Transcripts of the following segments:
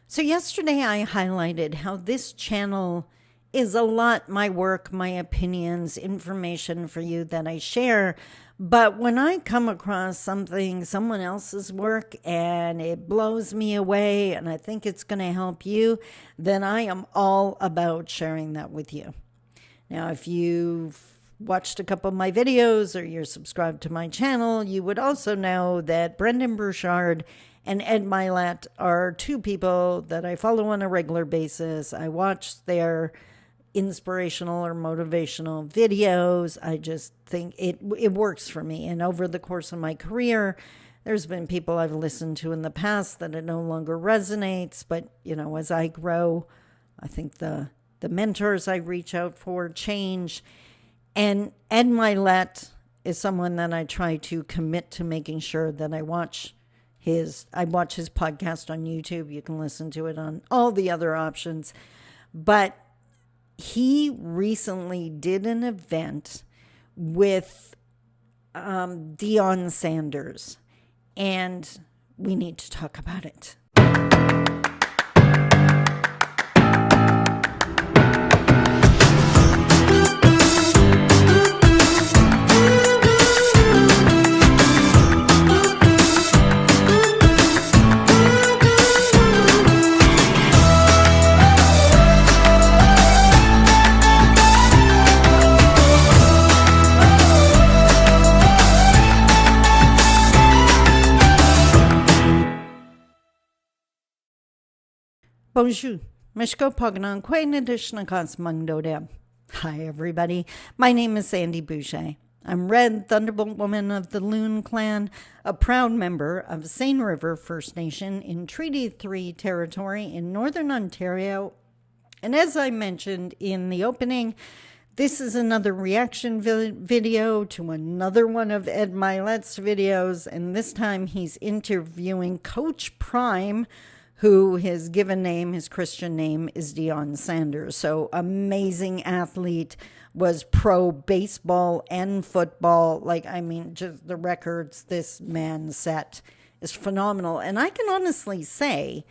So, yesterday I highlighted how this channel is a lot my work, my opinions, information for you that I share. But when I come across something, someone else's work, and it blows me away and I think it's going to help you, then I am all about sharing that with you. Now, if you've watched a couple of my videos or you're subscribed to my channel, you would also know that Brendan Burchard and Ed Mylett are two people that I follow on a regular basis. I watch their inspirational or motivational videos. I just think it works for me. And over the course of my career, there's been people I've listened to in the past that it no longer resonates. But, as I grow, I think the mentors I reach out for change. And Ed Mylett is someone that I try to commit to making sure that I watch his podcast on YouTube. You can listen to it on all the other options. But he recently did an event with Deion Sanders, and we need to talk about it. Bonjour. Mishko Pognon, Quain Additional Mungdodem. Hi, everybody. My name is Sandy Boucher. I'm Red Thunderbolt Woman of the Loon Clan, a proud member of Seine River First Nation in Treaty 3 territory in Northern Ontario. And as I mentioned in the opening, this is another reaction video to another one of Ed Mylett's videos, and this time he's interviewing Coach Prime, who his given name, his Christian name, is Deion Sanders. So amazing athlete, was pro baseball and football. Just the records this man set is phenomenal. And I can honestly say,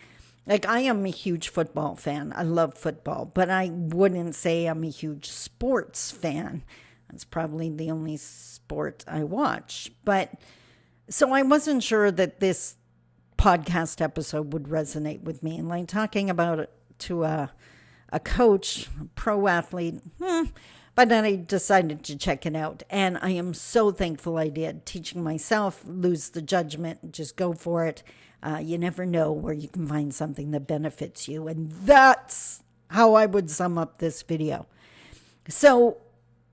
I am a huge football fan. I love football, but I wouldn't say I'm a huge sports fan. That's probably the only sport I watch. But so I wasn't sure that this podcast episode would resonate with me, and talking about it to a coach, a pro athlete, but then I decided to check it out, and I am so thankful I did. Teaching myself, lose the judgment, just go for it. You never know where you can find something that benefits you, and that's how I would sum up this video. So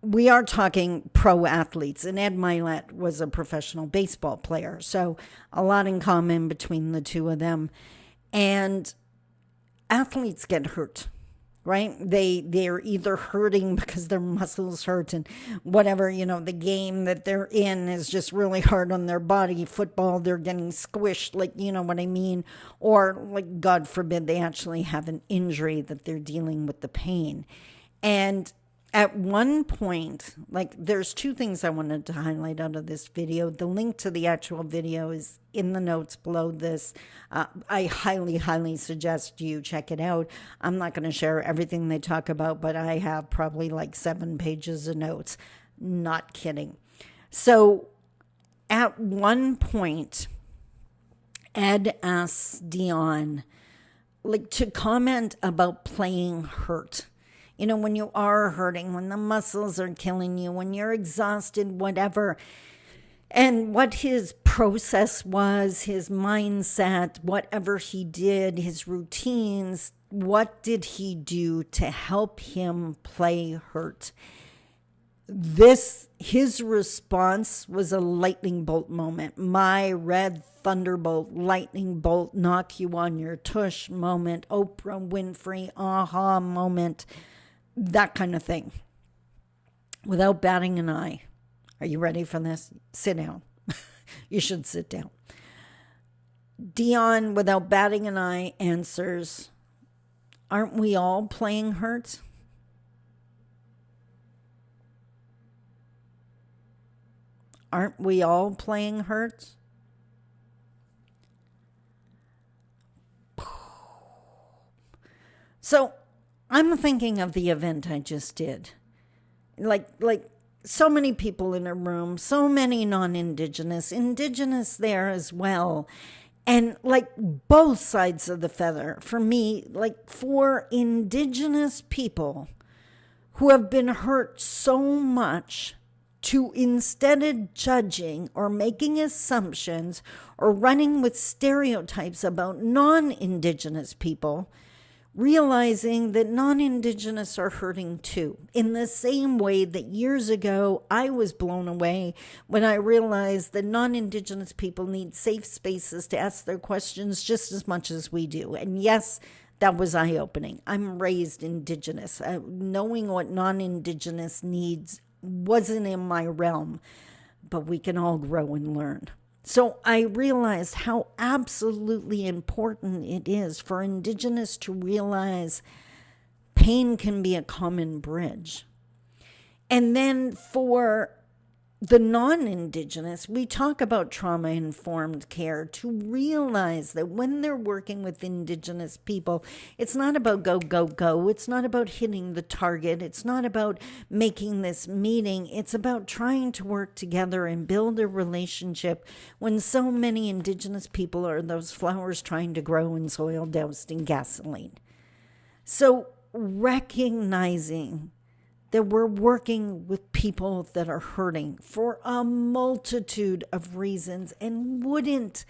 we are talking pro athletes, and Ed Mylett was a professional baseball player, so a lot in common between the two of them. And athletes get hurt, right? They're either hurting because their muscles hurt and whatever, the game that they're in is just really hard on their body. Football, they're getting squished, you know what I mean? Or, God forbid, they actually have an injury that they're dealing with the pain. And at one point, there's two things I wanted to highlight out of this video. The link to the actual video is in the notes below this. I highly, highly suggest you check it out. I'm not going to share everything they talk about, but I have probably 7 pages of notes. Not kidding. So at one point, Ed asks Deion, to comment about playing hurt. When you are hurting, when the muscles are killing you, when you're exhausted, whatever. And what his process was, his mindset, whatever he did, his routines, what did he do to help him play hurt? His response was a lightning bolt moment. My red thunderbolt, lightning bolt, knock you on your tush moment, Oprah Winfrey, aha moment. That kind of thing. Without batting an eye. Are you ready for this? Sit down. You should sit down. Deion, without batting an eye, answers, aren't we all playing hurt? Aren't we all playing hurt? So I'm thinking of the event I just did. Like so many people in a room, so many non-Indigenous, Indigenous there as well. And like both sides of the feather, for me, like for Indigenous people who have been hurt so much, to instead of judging or making assumptions or running with stereotypes about non-Indigenous people, realizing that non-Indigenous are hurting too. In the same way that years ago, I was blown away when I realized that non-Indigenous people need safe spaces to ask their questions just as much as we do. And yes, that was eye-opening. I'm raised Indigenous. Knowing what non-Indigenous needs wasn't in my realm, but we can all grow and learn. So I realized how absolutely important it is for Indigenous to realize pain can be a common bridge. And then for the non-Indigenous, we talk about trauma-informed care to realize that when they're working with Indigenous people, it's not about go, go, go. It's not about hitting the target. It's not about making this meeting. It's about trying to work together and build a relationship when so many Indigenous people are those flowers trying to grow in soil doused in gasoline. So recognizing that we're working with people that are hurting for a multitude of reasons. And wouldn't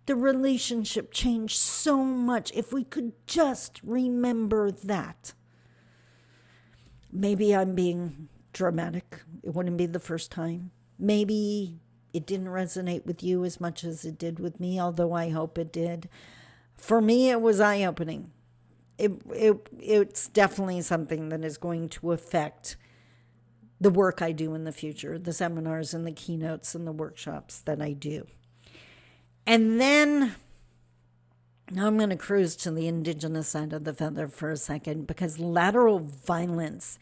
the relationship change so much if we could just remember that? Maybe I'm being dramatic. It wouldn't be the first time. Maybe it didn't resonate with you as much as it did with me, although I hope it did. For me, it was eye-opening. It's definitely something that is going to affect the work I do in the future, the seminars and the keynotes and the workshops that I do. And then now I'm going to cruise to the Indigenous side of the feather for a second, because lateral violence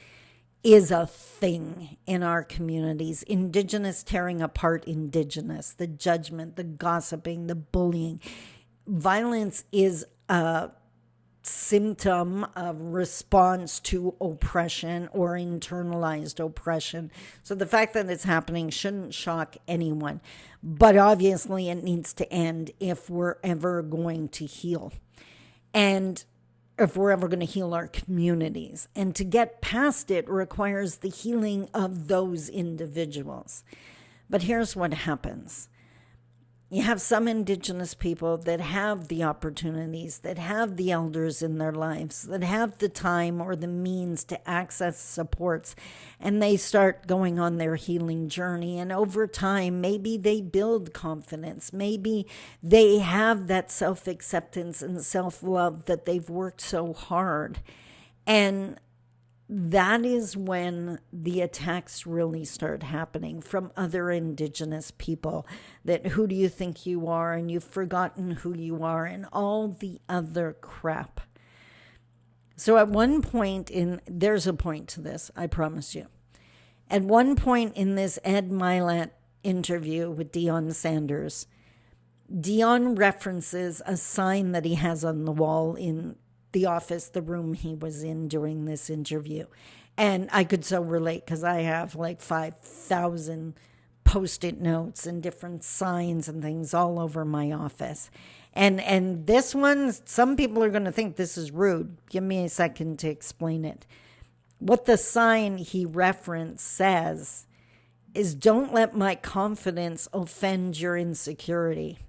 is a thing in our communities. Indigenous tearing apart Indigenous, the judgment, the gossiping, the bullying. Violence is a symptom of response to oppression or internalized oppression. So the fact that it's happening shouldn't shock anyone. But obviously it needs to end if we're ever going to heal. And if we're ever going to heal our communities. And to get past it requires the healing of those individuals. But here's what happens. You have some Indigenous people that have the opportunities, that have the elders in their lives, that have the time or the means to access supports, and they start going on their healing journey. And over time, maybe they build confidence. Maybe they have that self-acceptance and self-love that they've worked so hard. And that is when the attacks really start happening from other Indigenous people. That who do you think you are, and you've forgotten who you are, and all the other crap. So at one point there's a point to this, I promise you. At one point in this Ed Mylett interview with Deion Sanders, Deion references a sign that he has on the wall in the office, the room he was in during this interview. And I could so relate, because I have like 5,000 Post-it notes and different signs and things all over my office. And this one, some people are going to think this is rude. Give me a second to explain it. What the sign he referenced says is, don't let my confidence offend your insecurity.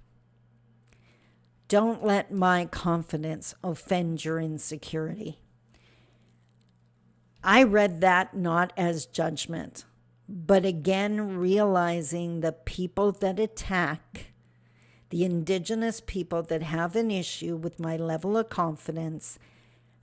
Don't let my confidence offend your insecurity. I read that not as judgment, but again, realizing the people that attack, the Indigenous people that have an issue with my level of confidence,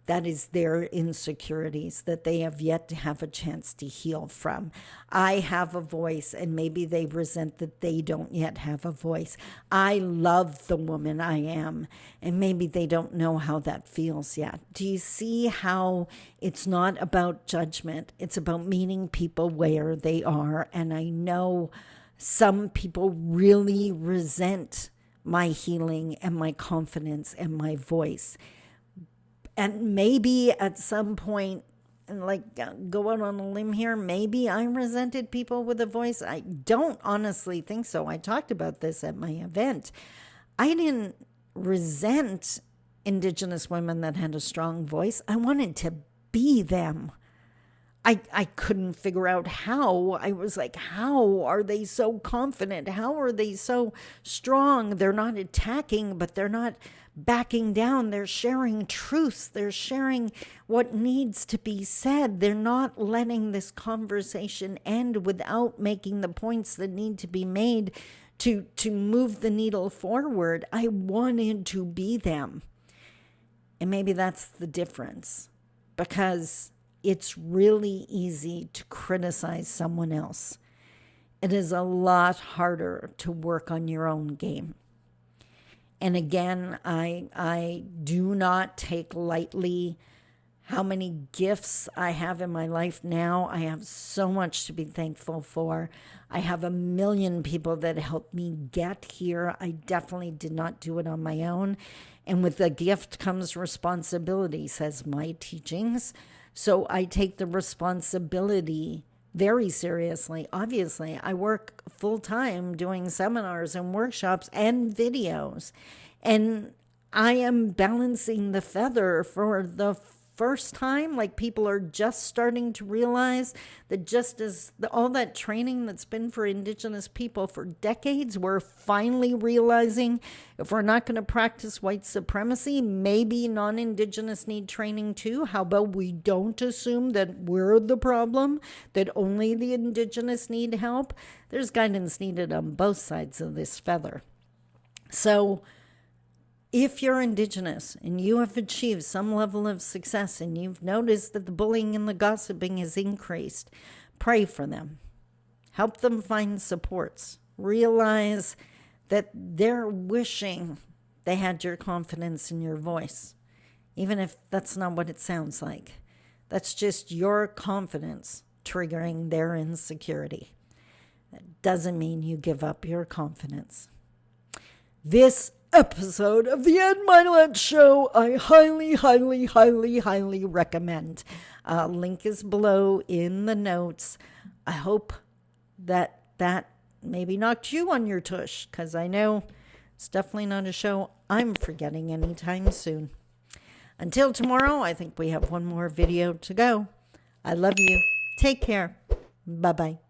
that is their insecurities that they have yet to have a chance to heal from. I have a voice, and maybe they resent that they don't yet have a voice. I love the woman I am, and maybe they don't know how that feels yet. Do you see how it's not about judgment? It's about meeting people where they are. And I know some people really resent my healing and my confidence and my voice. And maybe at some point, and go out on a limb here, maybe I resented people with a voice. I don't honestly think so. I talked about this at my event. I didn't resent Indigenous women that had a strong voice. I wanted to be them. I couldn't figure out how. I was like, how are they so confident? How are they so strong? They're not attacking, but they're not backing down. They're sharing truths. They're sharing what needs to be said. They're not letting this conversation end without making the points that need to be made to move the needle forward. I wanted to be them. And maybe that's the difference, because it's really easy to criticize someone else. It is a lot harder to work on your own game. And again, I do not take lightly how many gifts I have in my life now. I have so much to be thankful for. I have a million people that helped me get here. I definitely did not do it on my own. And with the gift comes responsibility, says my teachings. So I take the responsibility very seriously. Obviously, I work full time doing seminars and workshops and videos. And I am balancing the feather for the first time. Like, people are just starting to realize that just as all that training that's been for Indigenous people for decades, we're finally realizing if we're not going to practice white supremacy, maybe non-Indigenous need training too. How about we don't assume that we're the problem, that only the Indigenous need help? There's guidance needed on both sides of this feather. So if you're Indigenous and you have achieved some level of success and you've noticed that the bullying and the gossiping has increased, pray for them. Help them find supports. Realize that they're wishing they had your confidence in your voice, even if that's not what it sounds like. That's just your confidence triggering their insecurity. That doesn't mean you give up your confidence. This episode of the Ed Mylett Show, I highly, highly, highly, highly recommend. Link is below in the notes. I hope that maybe knocked you on your tush, because I know it's definitely not a show I'm forgetting anytime soon. Until tomorrow, I think we have one more video to go. I love you. Take care. Bye-bye.